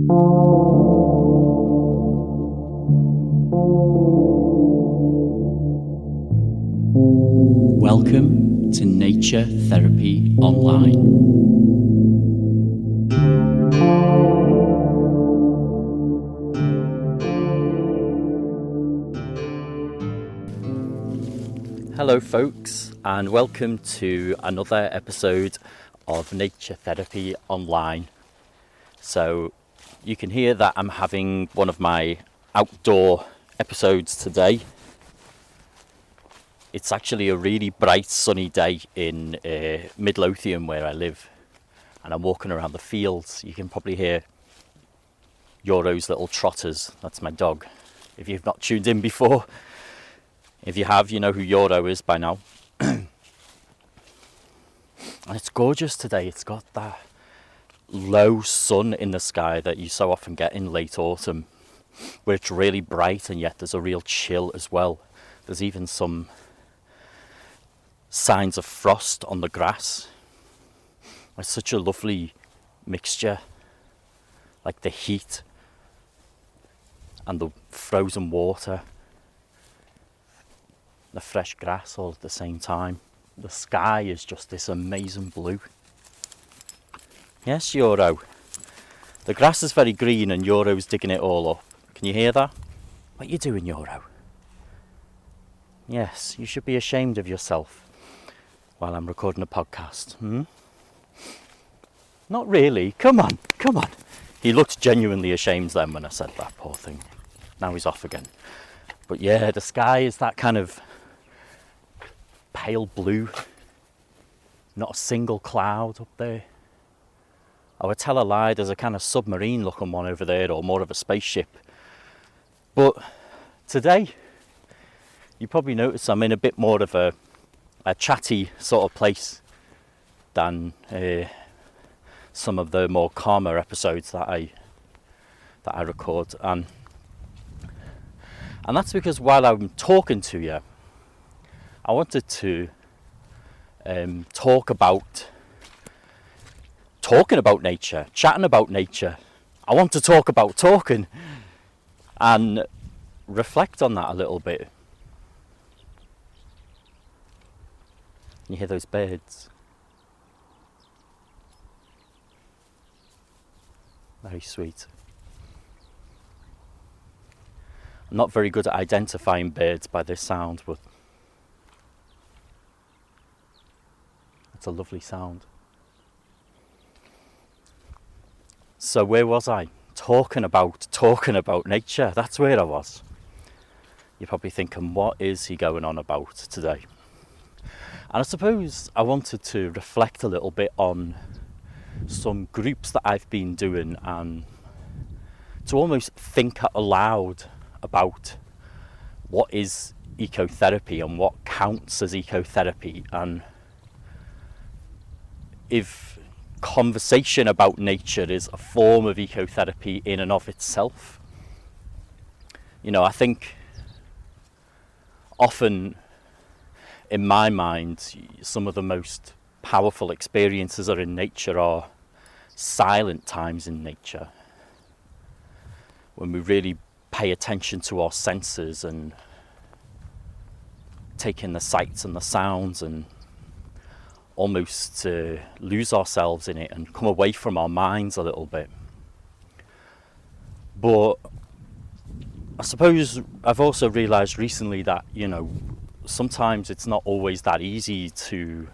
Welcome to Nature Therapy Online. Hello folks, and welcome to another episode of Nature Therapy Online. So you can hear that I'm having one of my outdoor episodes today. It's actually a really bright sunny day in Midlothian where I live, and I'm walking around the fields. You can probably hear Euro's little trotters. That's my dog. If you've not tuned in before, if you have, you know who Euro is by now. And it's gorgeous today. It's got that low sun in the sky that you so often get in late autumn, where it's really bright and yet there's a real chill as well. There's even some signs of frost on the grass. It's such a lovely mixture, like the heat and the frozen water, the fresh grass all at the same time. The sky is just this amazing blue. Yes, Euro. The grass is very green and Euro's digging it all up. Can you hear that? What are you doing, Euro? Yes, you should be ashamed of yourself while I'm recording a podcast. Not really. Come on. He looked genuinely ashamed then when I said that, poor thing. Now he's off again. But yeah, the sky is that kind of pale blue. Not a single cloud up there. I would tell a lie, there's a kind of submarine looking one over there, or more of a spaceship. But today, you probably notice I'm in a bit more of a chatty sort of place than some of the more calmer episodes that I record, and that's because while I'm talking to you, I wanted to talking about nature, chatting about nature. I want to talk about talking and reflect on that a little bit. You hear those birds? Very sweet. I'm not very good at identifying birds by this sound, but it's a lovely sound. So where was I? Talking about nature. That's where I was. You're probably thinking, what is he going on about today? And I suppose I wanted to reflect a little bit on some groups that I've been doing, and to almost think out loud about what is ecotherapy and what counts as ecotherapy, and if conversation about nature is a form of ecotherapy in and of itself. You know, I think often in my mind, some of the most powerful experiences are in nature are silent times in nature, when we really pay attention to our senses and take in the sights and the sounds and almost lose ourselves in it and come away from our minds a little bit. But I suppose I've also realised recently that, you know, sometimes it's not always that easy to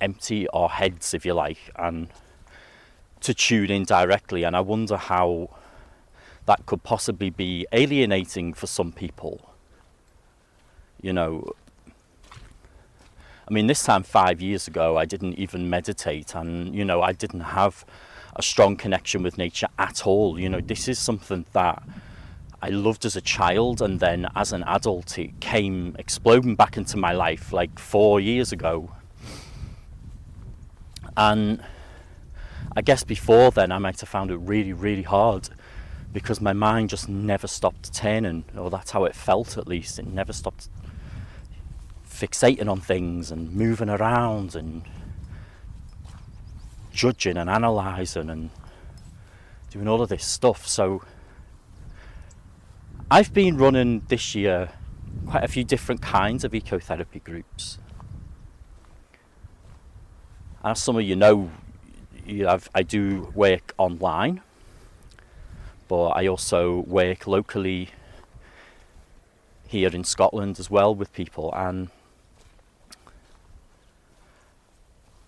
empty our heads, if you like, and to tune in directly. And I wonder how that could possibly be alienating for some people. You know, I mean, this time 5 years ago, I didn't even meditate, and, you know, I didn't have a strong connection with nature at all. You know, this is something that I loved as a child, and then as an adult it came exploding back into my life like 4 years ago. And I guess before then I might have found it really, really hard, because my mind just never stopped turning, or that's how it felt at least. It never stopped fixating on things and moving around and judging and analysing and doing all of this stuff. So I've been running this year quite a few different kinds of ecotherapy groups. As some of you know, I do work online, but I also work locally here in Scotland as well with people. And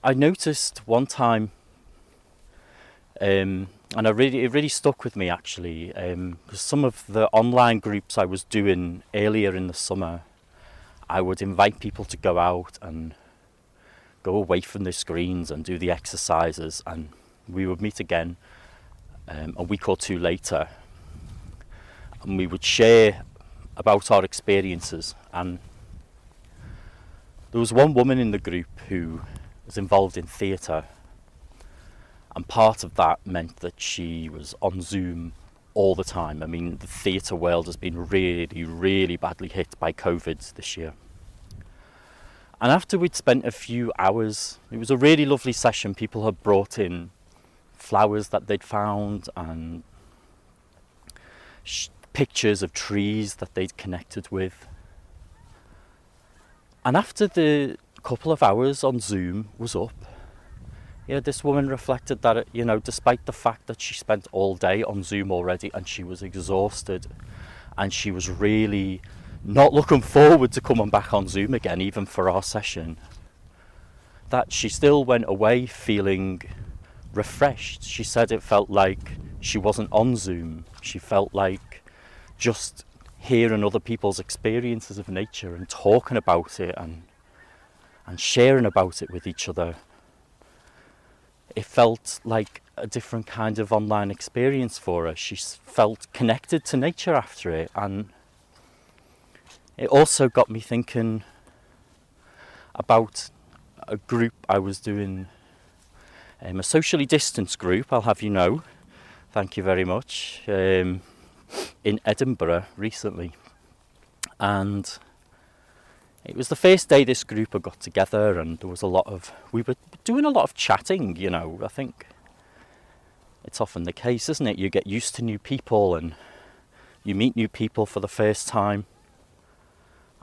I noticed one time, and it really stuck with me actually, because some of the online groups I was doing earlier in the summer, I would invite people to go out and go away from the screens and do the exercises, and we would meet again a week or two later, and we would share about our experiences. And there was one woman in the group who was involved in theatre, and part of that meant that she was on Zoom all the time. I mean, the theatre world has been really, really badly hit by COVID this year. And after we'd spent a few hours, it was a really lovely session. People had brought in flowers that they'd found and pictures of trees that they'd connected with. And after the couple of hours on Zoom was up, this woman reflected that, despite the fact that she spent all day on Zoom already and she was exhausted and she was really not looking forward to coming back on Zoom again, even for our session, that she still went away feeling refreshed. She said it felt like she wasn't on Zoom. She felt like just hearing other people's experiences of nature and talking about it and sharing about it with each other, it felt like a different kind of online experience for her. She felt connected to nature after it, and it also got me thinking about a group I was doing, a socially distanced group, I'll have you know, thank you very much, in Edinburgh recently. And it was the first day this group had got together, and there was we were doing a lot of chatting, I think it's often the case, isn't it? You get used to new people and you meet new people for the first time,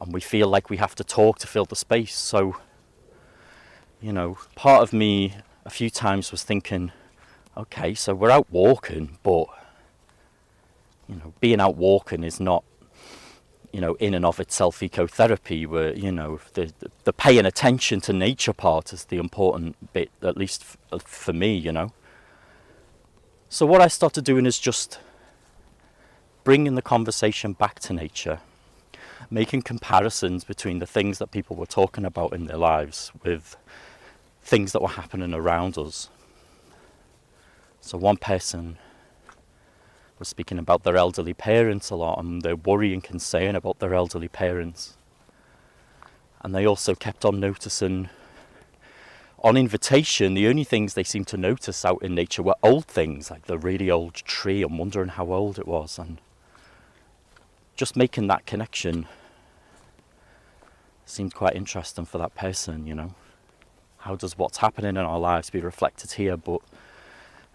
and we feel like we have to talk to fill the space. So, part of me a few times was thinking, okay, so we're out walking, but, being out walking is not, in and of itself ecotherapy, where, the paying attention to nature part is the important bit, at least for me, So what I started doing is just bringing the conversation back to nature, making comparisons between the things that people were talking about in their lives with things that were happening around us. So one person was speaking about their elderly parents a lot and their worry and concern about their elderly parents. And they also kept on noticing, on invitation, the only things they seemed to notice out in nature were old things, like the really old tree, and wondering how old it was. And just making that connection seemed quite interesting for that person, How does what's happening in our lives be reflected here? But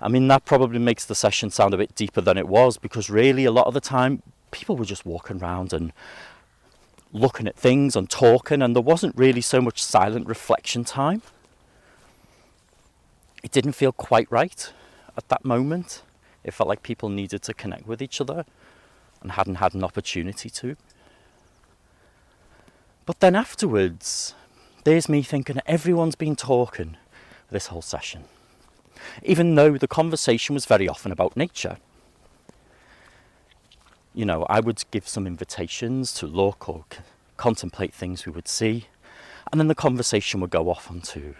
I mean, that probably makes the session sound a bit deeper than it was, because really a lot of the time people were just walking around and looking at things and talking, and there wasn't really so much silent reflection time. It didn't feel quite right at that moment. It felt like people needed to connect with each other and hadn't had an opportunity to. But then afterwards, there's me thinking everyone's been talking this whole session, even though the conversation was very often about nature. I would give some invitations to look or contemplate things we would see, and then the conversation would go off onto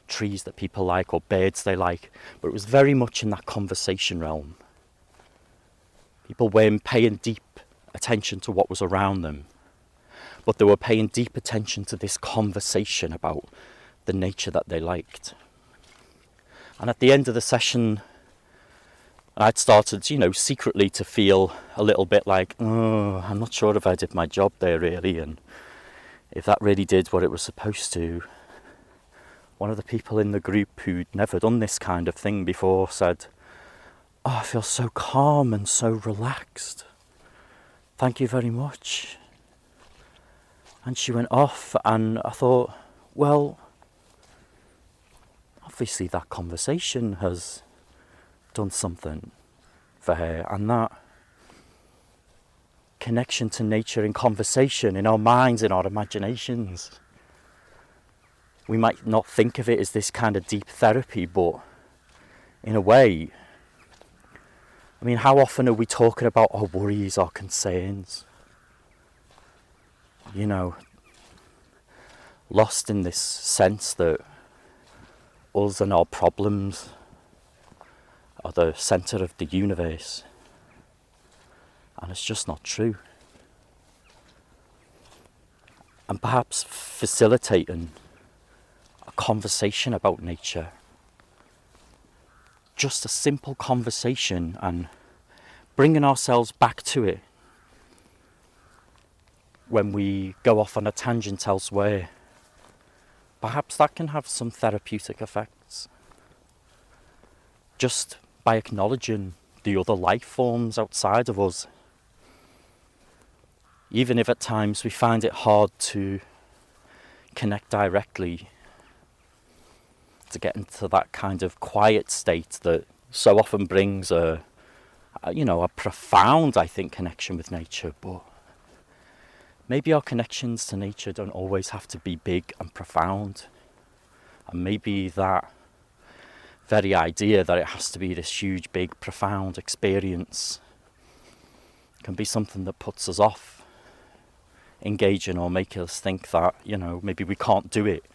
trees that people like or birds they like, but it was very much in that conversation realm. People weren't paying deep attention to what was around them, but they were paying deep attention to this conversation about the nature that they liked. And at the end of the session, I'd started, secretly to feel a little bit like, I'm not sure if I did my job there really, and if that really did what it was supposed to. One of the people in the group who'd never done this kind of thing before said, feel so calm and so relaxed. Thank you very much. And she went off, and I thought, well, obviously that conversation has done something for her, and that connection to nature in conversation, in our minds, in our imaginations. We might not think of it as this kind of deep therapy, but in a way, I mean, how often are we talking about our worries, our concerns? You know, lost in this sense that us and our problems are the centre of the universe. And it's just not true. And perhaps facilitating a conversation about nature, just a simple conversation, and bringing ourselves back to it when we go off on a tangent elsewhere, perhaps that can have some therapeutic effects. Just by acknowledging the other life forms outside of us, even if at times we find it hard to connect directly, to get into that kind of quiet state that so often brings a profound, I think, connection with nature. But maybe our connections to nature don't always have to be big and profound. And maybe that very idea that it has to be this huge, big, profound experience can be something that puts us off engaging, or make us think that, maybe we can't do it,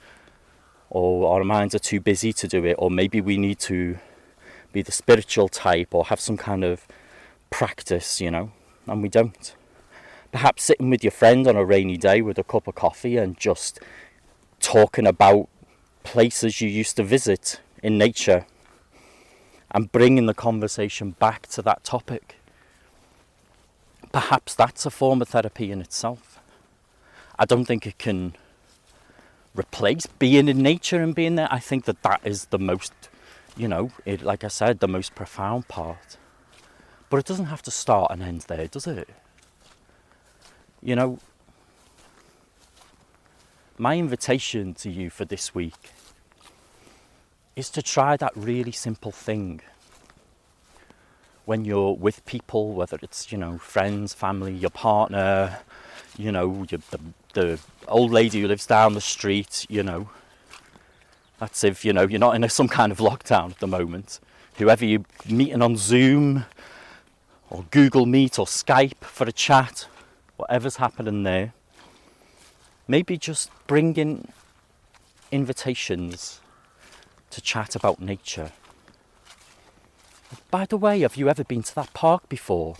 or our minds are too busy to do it, or maybe we need to be the spiritual type or have some kind of practice, and we don't. Perhaps sitting with your friend on a rainy day with a cup of coffee and just talking about places you used to visit in nature and bringing the conversation back to that topic. Perhaps that's a form of therapy in itself. I don't think it can replace being in nature and being there. I think that is the most, like I said, the most profound part. But it doesn't have to start and end there, does it? My invitation to you for this week is to try that really simple thing when you're with people, whether it's, friends, family, your partner, the old lady who lives down the street, That's if, you're not in some kind of lockdown at the moment. Whoever you're meeting on Zoom or Google Meet or Skype for a chat, whatever's happening there. Maybe just bring in invitations to chat about nature. By the way, have you ever been to that park before?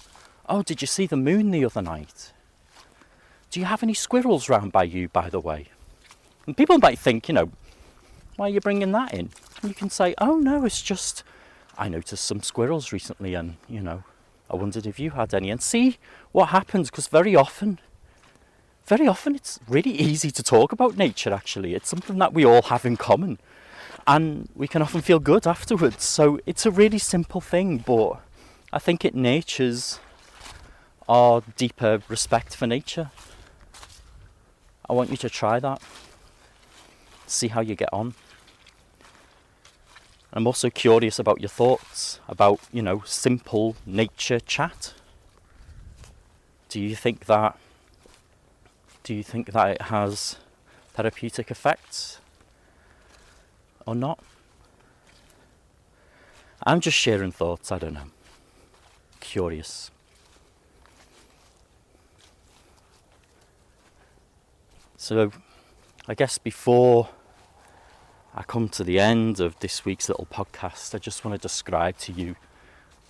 Oh, did you see the moon the other night? Do you have any squirrels round by you, by the way? And people might think, why are you bringing that in? And you can say, oh no, it's just, I noticed some squirrels recently and, I wondered if you had any. And see what happens, because very often it's really easy to talk about nature, actually. It's something that we all have in common. And we can often feel good afterwards. So it's a really simple thing, but I think it nurtures our deeper respect for nature. I want you to try that. See how you get on. I'm also curious about your thoughts about, simple nature chat. Do you think that it has therapeutic effects or not? I'm just sharing thoughts, I don't know. Curious. So, I guess before I come to the end of this week's little podcast, I just want to describe to you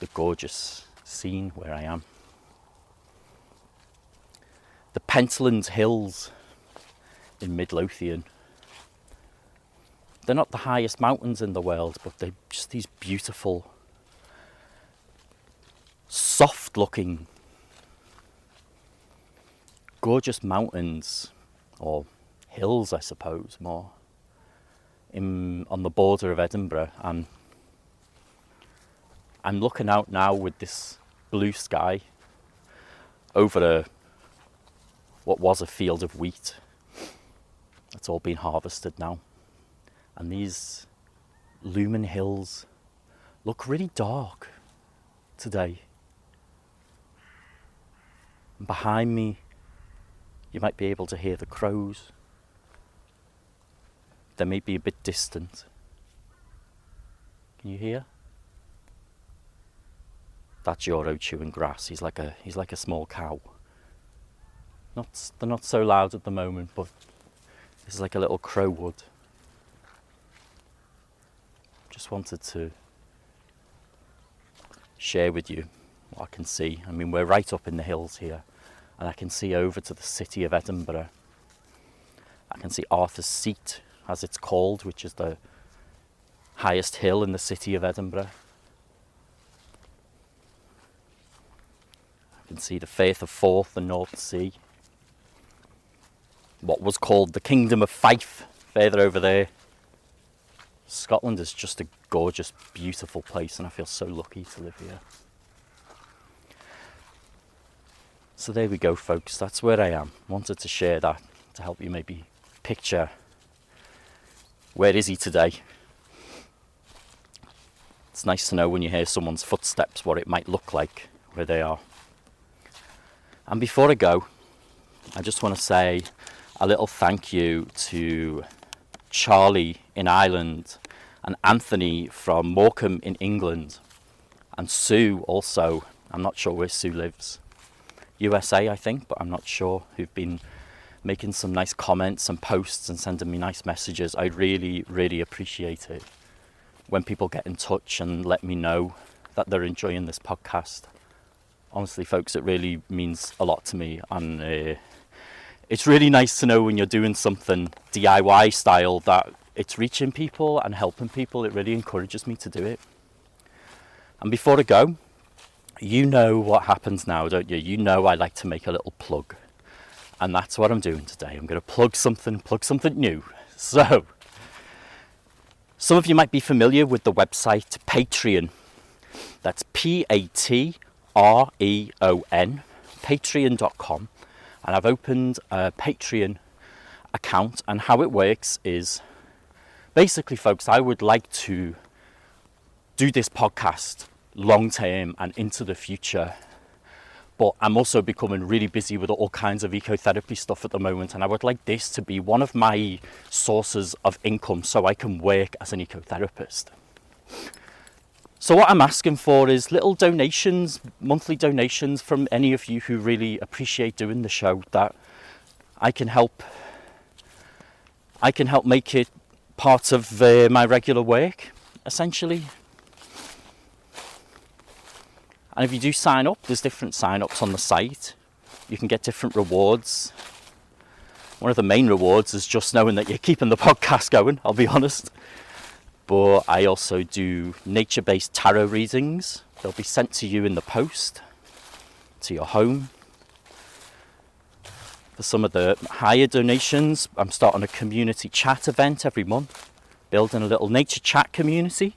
the gorgeous scene where I am. The Pentland Hills in Midlothian. They're not the highest mountains in the world, but they're just these beautiful, soft-looking, gorgeous mountains, or hills, I suppose, more, on the border of Edinburgh. And I'm looking out now with this blue sky over what was a field of wheat. It's all been harvested now. And these Lumen Hills look really dark today. And behind me, you might be able to hear the crows. They may be a bit distant. Can you hear? That's Yoro chewing grass. He's like a small cow. They're not so loud at the moment, but this is like a little crow wood. Just wanted to share with you what I can see. I mean, we're right up in the hills here, and I can see over to the city of Edinburgh. I can see Arthur's Seat, as it's called, which is the highest hill in the city of Edinburgh. I can see the Firth of Forth, the North Sea. What was called the Kingdom of Fife, further over there. Scotland is just a gorgeous, beautiful place, and I feel so lucky to live here. So there we go, folks. That's where I am. Wanted to share that to help you maybe picture where is he today. It's nice to know when you hear someone's footsteps what it might look like where they are. And before I go, I just want to say a little thank you to Charlie in Ireland and Anthony from Morecambe in England, and Sue also. I'm not sure where Sue lives. USA, I think, but I'm not sure, who've been making some nice comments and posts and sending me nice messages. I really, really appreciate it when people get in touch and let me know that they're enjoying this podcast. Honestly, folks, it really means a lot to me, and it's really nice to know when you're doing something DIY style that it's reaching people and helping people. It really encourages me to do it. And before I go, you know what happens now, don't you? You know I like to make a little plug. And that's what I'm doing today. I'm going to plug something new. So, some of you might be familiar with the website Patreon. That's Patreon, patreon.com. And I've opened a Patreon account, and how it works is basically, folks, I would like to do this podcast long term and into the future, but I'm also becoming really busy with all kinds of ecotherapy stuff at the moment, and I would like this to be one of my sources of income so I can work as an ecotherapist. So what I'm asking for is little donations, monthly donations from any of you who really appreciate doing the show, that I can help make it part of my regular work, essentially. And if you do sign up, there's different sign-ups on the site. You can get different rewards. One of the main rewards is just knowing that you're keeping the podcast going, I'll be honest. But I also do nature-based tarot readings. They'll be sent to you in the post, to your home. For some of the higher donations, I'm starting a community chat event every month, building a little nature chat community,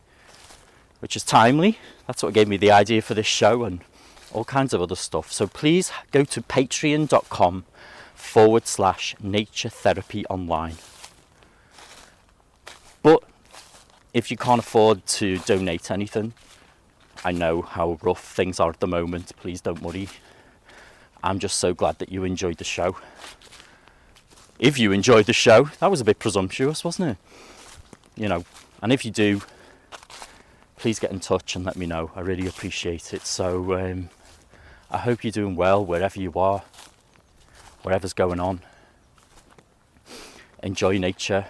which is timely. That's what gave me the idea for this show, and all kinds of other stuff. So please go to patreon.com/nature therapy online. But if you can't afford to donate anything, I know how rough things are at the moment. Please don't worry. I'm just so glad that you enjoyed the show. If you enjoyed the show, that was a bit presumptuous, wasn't it? You know, and if you do, please get in touch and let me know. I really appreciate it. So I hope you're doing well wherever you are, whatever's going on. Enjoy nature.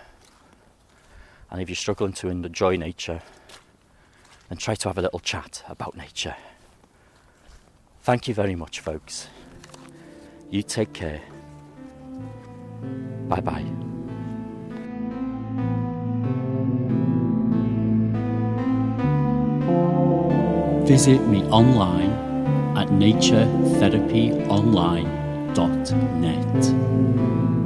And if you're struggling to enjoy nature, then try to have a little chat about nature. Thank you very much, folks. You take care. Bye-bye. Visit me online at naturetherapyonline.net.